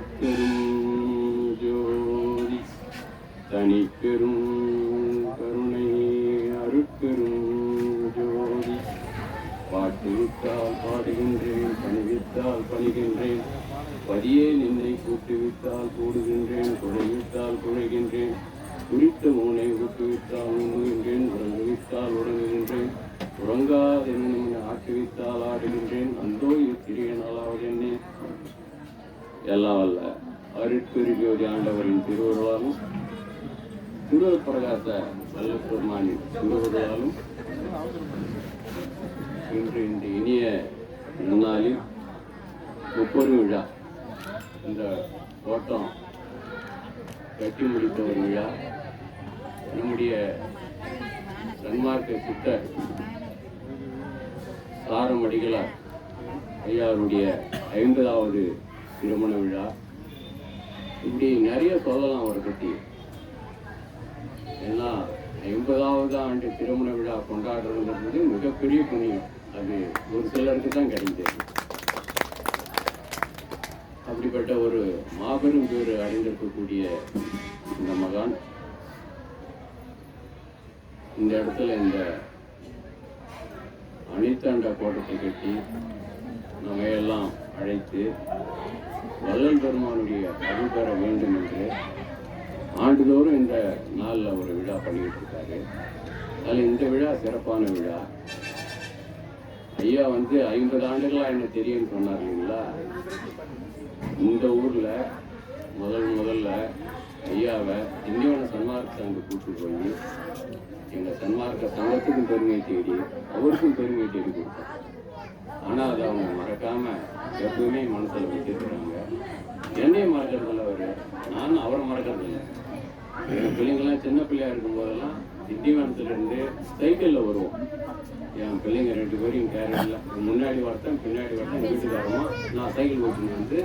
அருட்பெரும் ஜோதி தனிப்பெரும் கருணை அருட்பெரும் ஜோதி. பாட்டுவித்தால் பாடுகின்றேன், பணிவித்தால் பணிகின்றேன், பதியே நின்னை கூட்டுவித்தால் கூடுகின்றேன், குழைவித்தால் குழைகின்றேன், குறித்த மூனை ஊட்டுவித்தால் உண்ணுகின்றேன், உறங்குவித்தால் உறங்குகின்றேன், உறங்காதென்னை ஆட்டுவித்தால் ஆடுகின்றேன், அந்தோ இத்திரிய நாளாவது என்னை. எல்லாம் வல்ல அருட்பெரு ஜோதி ஆண்டவரின் திருவருளாலும் திருவருள் பிரகாச வல்ல பெருமானின் திருவருளாலும் இன்று இந்த இனிய நன்னாளில் முப்பெரும் விழா, இந்த தோட்டம் கட்டி முடித்த ஒரு விழா, நம்முடைய சன்மார்க்க சித்தர் சாரமடிகளார் ஐயாருடைய 50வது திருமண விழா. இப்படி நிறைய சொல்லலாம் அவரை பற்றி. ஏன்னா 50வது ஆண்டு திருமண விழா கொண்டாடுறதுங்கிறது மிகப்பெரிய புண்ணியம். அது ஒரு சிலருக்கு தான் கிடைத்தது. அப்படிப்பட்ட ஒரு மாபெரும் பேர் அடைந்திருக்கக்கூடிய இந்த மகான் இந்த இடத்துல இந்த அணித்தாண்ட கோட்டத்தை கட்டி நம்ம எல்லாம் அழைத்து வள்ளல் பெருமானுடைய அருள் பெற வேண்டும் என்று ஆண்டுதோறும் இந்த நாளில் ஒரு விழா பண்ணிக்கிட்டு இருக்காரு. அதில் இந்த விழா சிறப்பான விழா. ஐயா 50 ஆண்டுகளாக என்ன தெரியும்னு சொன்னார் இல்லைங்களா. இந்த ஊரில் முதல்ல ஐயாவை திண்டிவன சன்மார்க்க சங்க கூட்டு போய் எங்கள் சன்மார்க்க சங்கத்துக்கும் பெருமை தேடி அவருக்கும் பெருமை தேடி கொடுத்தோம். ஆனால் அதை அவங்க மறக்காமல் எப்பவுமே மனசில் வச்சுருக்கிறாங்க. என்னையும் மறக்கிறதில்ல அவர், நானும் அவரை மறக்கிறதில்லை. எங்கள் பிள்ளைங்கள்லாம் சின்ன பிள்ளையாக இருக்கும்போதெல்லாம் திண்டிவனத்துலேருந்து சைக்கிளில் வருவோம். என் பிள்ளைங்க 2 பேரும் கேரளில் முன்னாடி வரட்டும் பின்னாடி வரட்டும் வீட்டுக்காரமாக நான் சைக்கிள் ஓட்டின்னு